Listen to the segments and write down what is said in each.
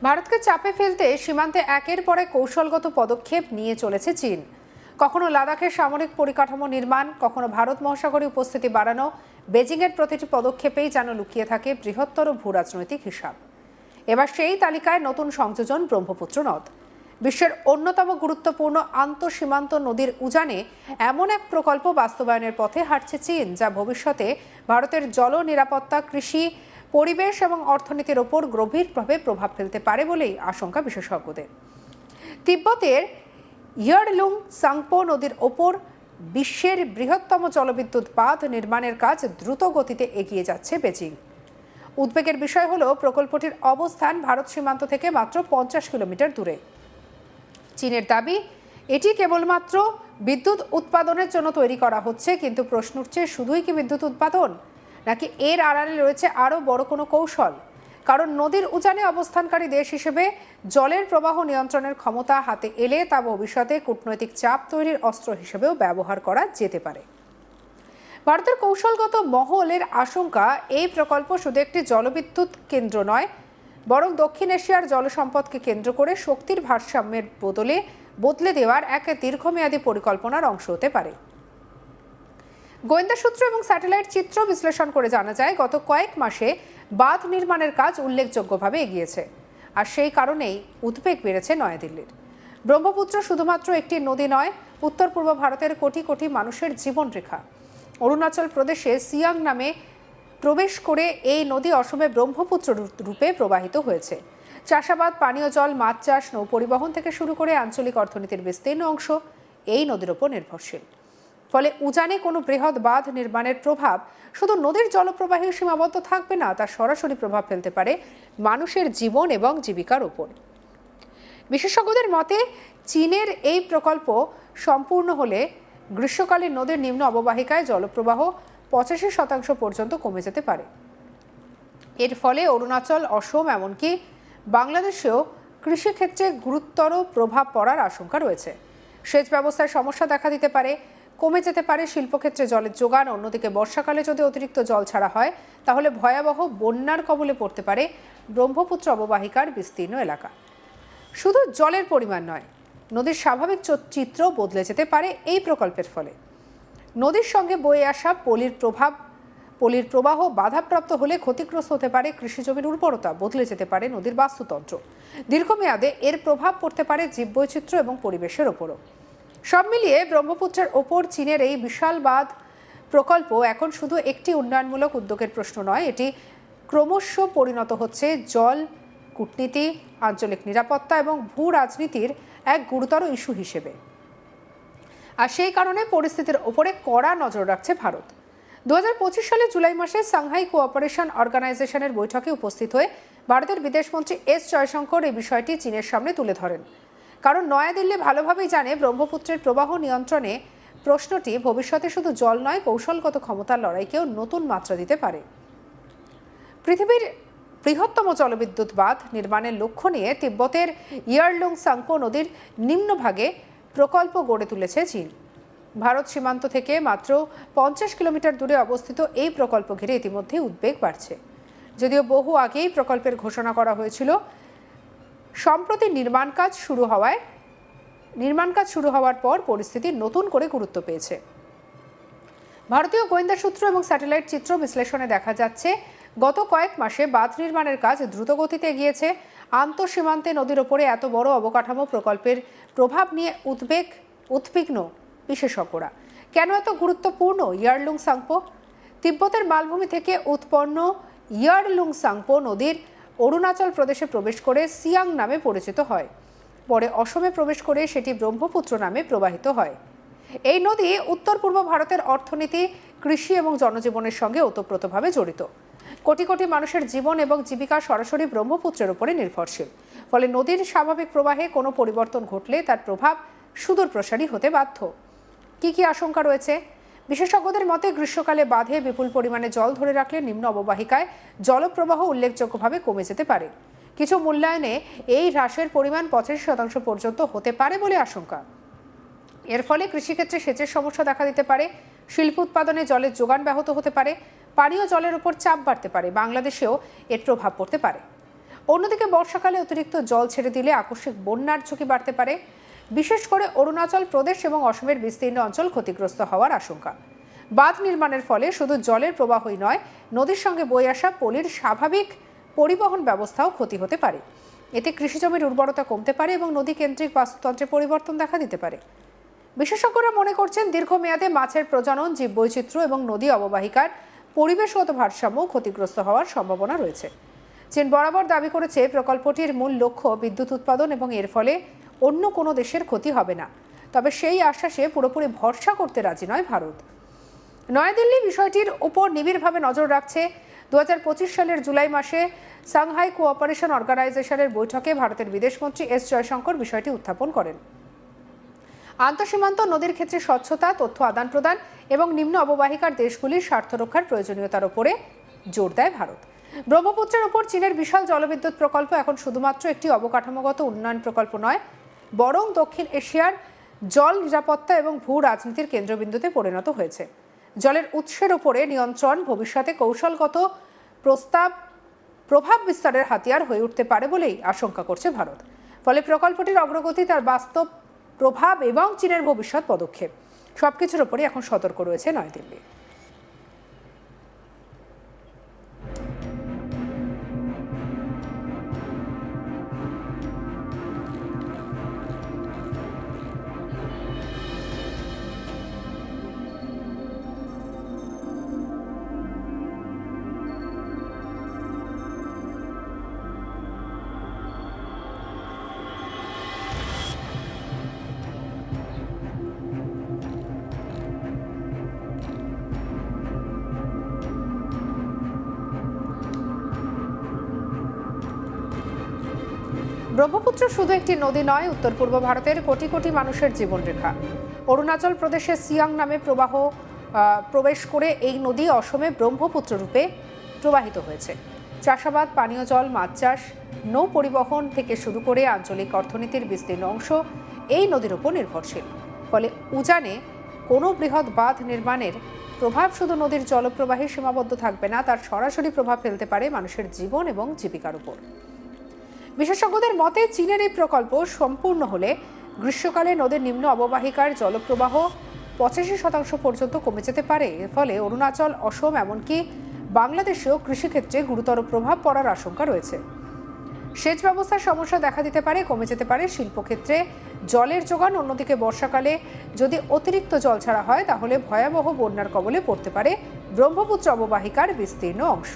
ভারতকে চাপে ফেলতে সীমান্তে একের পর এক কৌশলগত পদক্ষেপ নিয়ে চলেছে চীন। কখনো লাদাখের সামরিক পরিকাঠামো নির্মাণ, কখনো ভারত মহাসাগরে উপস্থিতি বাড়ানো। বেজিংয়ের প্রতিটি পদক্ষেপেই যেন লুকিয়ে থাকে বৃহত্তর ভূরাজনৈতিক হিসাব। এবার সেই তালিকায় নতুন সংযোজন ব্রহ্মপুত্র নদ। বিশ্বের অন্যতম গুরুত্বপূর্ণ আন্তঃসীমান্ত নদীর উজানে এমন এক প্রকল্প বাস্তবায়নের পথে হাঁটছে চীন, যা ভবিষ্যতে ভারতের জল নিরাপত্তা, কৃষি, পরিবেশ এবং অর্থনীতির ওপর গভীরভাবে প্রভাব ফেলতে পারে বলেই আশঙ্কা বিশেষজ্ঞদের। তিব্বতের ইয়ারলুং সাংপো নদীর ওপর বিশ্বের বৃহত্তম জলবিদ্যুৎ বাঁধ নির্মাণের কাজ দ্রুত গতিতে এগিয়ে যাচ্ছে বেজিং। উদ্বেগের বিষয় হলো প্রকল্পটির অবস্থান ভারত সীমান্ত থেকে মাত্র 50 কিলোমিটার দূরে। চীনের দাবি, এটি কেবলমাত্র বিদ্যুৎ উৎপাদনের জন্য তৈরি করা হচ্ছে, কিন্তু প্রশ্ন উঠছে, শুধুই কি বিদ্যুৎ উৎপাদন, নাকি এর আড়ালে রয়েছে আরও বড় কোনো কৌশল? কারণ নদীর উজানে অবস্থানকারী দেশ হিসেবে জলের প্রবাহ নিয়ন্ত্রণের ক্ষমতা হাতে এলে তা ভবিষ্যতে কূটনৈতিক চাপ তৈরির অস্ত্র হিসেবেও ব্যবহার করা যেতে পারে। ভারতের কৌশলগত মহলের আশঙ্কা, এই প্রকল্প শুধু একটি জলবিদ্যুৎ কেন্দ্র নয়, বরং দক্ষিণ এশিয়ার জলসম্পদকে কেন্দ্র করে শক্তির ভারসাম্যের বদলে দেওয়ার এক দীর্ঘমেয়াদী পরিকল্পনার অংশ হতে পারে। গোয়েন্দা সূত্র এবং স্যাটেলাইট চিত্র বিশ্লেষণ করে জানা যায়, গত কয়েক মাসে বাঁধ নির্মাণের কাজ উল্লেখযোগ্যভাবে এগিয়েছে, আর সেই কারণেই উদ্বেগ বেড়েছে নয়াদিল্লির। ব্রহ্মপুত্র শুধুমাত্র একটি নদী নয়, উত্তর পূর্ব ভারতের কোটি কোটি মানুষের জীবনরেখা। অরুণাচল প্রদেশে সিয়াং নামে প্রবেশ করে এই নদী অসমে ব্রহ্মপুত্র রূপে প্রবাহিত হয়েছে। চাষাবাদ, পানীয় জল, মাছ চাষ, নৌ পরিবহন থেকে শুরু করে আঞ্চলিক অর্থনীতির বিস্তীর্ণ অংশ এই নদীর ওপর নির্ভরশীল। ফলে উজানে কোনো বৃহৎ বাঁধ নির্মাণের প্রভাব শুধু নদীর জলপ্রবাহে সীমাবদ্ধ থাকবে না, তা সরাসরি প্রভাব ফেলতে পারে মানুষের জীবন এবং জীবিকার ওপর। বিশেষজ্ঞদের মতে, চীনের এই প্রকল্প সম্পূর্ণ হলে গ্রীষ্মকালে নদীর নিম্ন অববাহিকায় জলপ্রবাহ 85% পর্যন্ত কমে যেতে পারে। এর ফলে অরুণাচল, অসম, এমনকি বাংলাদেশেও কৃষিক্ষেত্রে গুরুতর প্রভাব পড়ার আশঙ্কা রয়েছে। সেচ ব্যবস্থায় সমস্যা দেখা দিতে পারে, কমে যেতে পারে শিল্পক্ষেত্রে জলের যোগান। অন্যদিকে বর্ষাকালে যদি অতিরিক্ত জল ছাড়া হয়, তাহলে ভয়াবহ বন্যার কবলে পড়তে পারে ব্রহ্মপুত্র অববাহিকার বিস্তীর্ণ এলাকা। শুধু জলের পরিমাণ নয়, নদীর স্বাভাবিক চিত্র বদলে যেতে পারে এই প্রকল্পের ফলে। নদীর সঙ্গে বয়ে আসা পলির প্রবাহ বাধাপ্রাপ্ত হলে ক্ষতিগ্রস্ত হতে পারে কৃষিজমির উর্বরতা, বদলে যেতে পারে নদীর বাস্তুতন্ত্র। দীর্ঘমেয়াদে এর প্রভাব পড়তে পারে জীববৈচিত্র্য এবং পরিবেশের ওপরও। সব মিলিয়ে ব্রহ্মপুত্রের ওপর চীনের এই বিশাল বাঁধ প্রকল্প এখন শুধু একটি উন্নয়নমূলক উদ্যোগের প্রশ্ন নয়, এটি ক্রমশ পরিণত হচ্ছে জল কূটনীতি, আঞ্চলিক নিরাপত্তা এবং ভূ রাজনীতির এক গুরুতর ইস্যু হিসেবে। আর সেই কারণে পরিস্থিতির ওপরে কড়া নজর রাখছে ভারত। 2025 সালে জুলাই মাসে সাংহাই কোঅপারেশন অর্গানাইজেশনের বৈঠকে উপস্থিত হয়ে ভারতের বিদেশমন্ত্রী এস জয়শঙ্কর এই বিষয়টি চীনের সামনে তুলে ধরেন। কারণ নয়াদিল্লি ভালোভাবেই জানে, ব্রহ্মপুত্রের প্রবাহ নিয়ন্ত্রণে প্রশ্নটি ভবিষ্যতে শুধু জল নয়, কৌশলগত ক্ষমতার লড়াইকেও নতুন মাত্রা দিতে পারে। পৃথিবীর বৃহত্তম জলবিদ্যুৎ বাঁধ নির্মাণের লক্ষ্য নিয়ে তিব্বতের ইয়ারলুং সাংপো নদীর নিম্নভাগে প্রকল্প গড়ে তুলেছে চীন। ভারত সীমান্ত থেকে মাত্র 50 কিলোমিটার দূরে অবস্থিত এই প্রকল্প ঘিরে ইতিমধ্যে উদ্বেগ বাড়ছে। যদিও বহু আগেই প্রকল্পের ঘোষণা করা হয়েছিল, সম্প্রতি নির্মাণ কাজ শুরু হওয়ার পর পরিস্থিতি নতুন করে গুরুত্ব পেয়েছে। ভারতীয় গোয়েন্দা সূত্র এবং স্যাটেলাইট চিত্র বিশ্লেষণে দেখা যাচ্ছে, গত কয়েক মাসে বাঁধ নির্মাণের কাজ দ্রুত গতিতে এগিয়েছে। আন্তঃসীমান্তে নদীর ওপরে এত বড় অবকাঠামো প্রকল্পের প্রভাব নিয়ে উদ্বিগ্ন বিশেষজ্ঞরা। কেন এত গুরুত্বপূর্ণ ইয়ারলুং সাংপো? তিব্বতের মালভূমি থেকে উৎপন্ন ইয়ারলুং সাংপো নদীর অরুণাচল প্রদেশে প্রবেশ করে সিয়াং নামে পরিচিত হয়। পরে অসমে প্রবেশ করে সেটি ব্রহ্মপুত্র নামে প্রবাহিত হয়। এই নদী উত্তর পূর্ব ভারতের অর্থনীতি, কৃষি এবং জনজীবনের সঙ্গে ওতপ্রোতভাবে জড়িত। কোটি কোটি মানুষের জীবন এবং জীবিকা সরাসরি ব্রহ্মপুত্রের উপরে নির্ভরশীল। ফলে নদীর স্বাভাবিক প্রবাহে কোনো পরিবর্তন ঘটলে তার প্রভাব সুদূর প্রসারী হতে বাধ্য। কি আশঙ্কা রয়েছে? বিশেষজ্ঞদের মতে, গ্রীষ্মকালে বাঁধে বিপুল পরিমাণে জল ধরে রাখলে নিম্ন অববাহিকায় জলপ্রবাহ উল্লেখযোগ্যভাবে কমে যেতে পারে। কিছু মূল্যায়নে এই হ্রাসের পরিমাণ 85% পর্যন্ত হতে পারে বলে আশঙ্কা। এর ফলে কৃষিক্ষেত্রে সেচের সমস্যা দেখা দিতে পারে, শিল্প উৎপাদনে জলের যোগান ব্যাহত হতে পারে, পানীয় জলের উপর চাপ বাড়তে পারে, বাংলাদেশেও এর প্রভাব পড়তে পারে। অন্যদিকে বর্ষাকালে অতিরিক্ত জল ছেড়ে দিলে আকস্মিক বন্যার ঝুঁকি বাড়তে পারে। বিশেষ করে অরুণাচল প্রদেশ এবং অসমের বিস্তীর্ণ অঞ্চল ক্ষতিগ্রস্ত হওয়ার আশঙ্কা। বাঁধ নির্মাণের ফলে শুধু জলের প্রবাহই নয়, নদীর সঙ্গে বয়ে আসা পলির স্বাভাবিক পরিবহন ব্যবস্থাও ক্ষতি হতে পারে। এতে কৃষিজমির উর্বরতা কমতে পারে এবং নদী কেন্দ্রিক বাস্তুতন্ত্রে পরিবর্তন দেখা দিতে পারে। বিশেষজ্ঞরা মনে করছেন দীর্ঘমেয়াদে মাছের প্রজনন, জীববৈচিত্র্য এবং নদী অববাহিকার পরিবেশগত ভারসাম্য ক্ষতিগ্রস্ত হওয়ার সম্ভাবনা রয়েছে। চীন বরাবর দাবি করেছে প্রকল্পটির মূল লক্ষ্য বিদ্যুৎ উৎপাদন এবং এর ফলে অন্য কোনো দেশের ক্ষতি হবে না। তবে সেই আশ্বাসে পুরোপুরি ভরসা করতে রাজি নয় ভারত। নয়াদিল্লি বিষয়টির উপর নিবিড়ভাবে নজর রাখছে। 2025 সালের জুলাই মাসে সাংহাই কোঅপারেশন অর্গানাইজেশনের বৈঠকে ভারতের বিদেশমন্ত্রী এস জয়শঙ্কর বিষয়টি উত্থাপন করেন। আন্তঃসীমান্ত নদীর ক্ষেত্রে স্বচ্ছতা, তথ্য আদান প্রদান এবং নিম্ন অববাহিকার দেশগুলির স্বার্থ রক্ষার প্রয়োজনীয়তার উপরে জোর দেয় ভারত। ব্রহ্মপুত্রের উপর চীনের বিশাল জলবিদ্যুৎ প্রকল্প এখন শুধুমাত্র একটি অবকাঠামোগত উন্নয়ন প্রকল্প নয়, বরং দক্ষিণ এশিয়ার জল নিরাপত্তা এবং ভূ রাজনীতির কেন্দ্রবিন্দুতে পরিণত হয়েছে। জলের উৎসের উপরে নিয়ন্ত্রণ ভবিষ্যতে কৌশলগত প্রভাব বিস্তারের হাতিয়ার হয়ে উঠতে পারে বলেই আশঙ্কা করছে ভারত। ফলে প্রকল্পটির অগ্রগতি, তার বাস্তব প্রভাব এবং চীনের ভবিষ্যৎ পদক্ষেপ সবকিছুর উপরে এখন সতর্ক রয়েছে নয়াদিল্লি। ব্রহ্মপুত্র শুধু একটি নদী নয়, উত্তর পূর্ব ভারতের কোটি কোটি মানুষের জীবনরেখা। অরুণাচল প্রদেশের সিয়াং নামে প্রবেশ করে এই নদী অসমে ব্রহ্মপুত্র রূপে প্রবাহিত হয়েছে। চাষাবাদ, পানীয় জল, মাছ চাষ, নৌ পরিবহন থেকে শুরু করে আঞ্চলিক অর্থনীতির বিস্তীর্ণ অংশ এই নদীর উপর নির্ভরশীল। ফলে উজানে কোনো বৃহৎ বাঁধ নির্মাণের প্রভাব শুধু নদীর জলপ্রবাহে সীমাবদ্ধ থাকবে না, তার সরাসরি প্রভাব ফেলতে পারে মানুষের জীবন এবং জীবিকার উপর। বিশেষজ্ঞদের মতে চীনের এই প্রকল্প সম্পূর্ণ হলে গ্রীষ্মকালে নদীর নিম্ন অববাহিকার জলপ্রবাহ 85% পর্যন্ত কমে যেতে পারে। এর ফলে অরুণাচল, অসম এমনকি বাংলাদেশেও কৃষিক্ষেত্রে গুরুতর প্রভাব পড়ার আশঙ্কা রয়েছে। সেচ ব্যবস্থার সমস্যা দেখা দিতে পারে, কমে যেতে পারে শিল্পক্ষেত্রে জলের যোগান। অন্যদিকে বর্ষাকালে যদি অতিরিক্ত জল ছাড়া হয় তাহলে ভয়াবহ বন্যার কবলে পড়তে পারে ব্রহ্মপুত্র অববাহিকার বিস্তীর্ণ অংশ।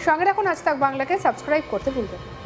সঙ্গে রাখুন আজ তাক বাংলাকে, সাবস্ক্রাইব করতে ভুলবেন না।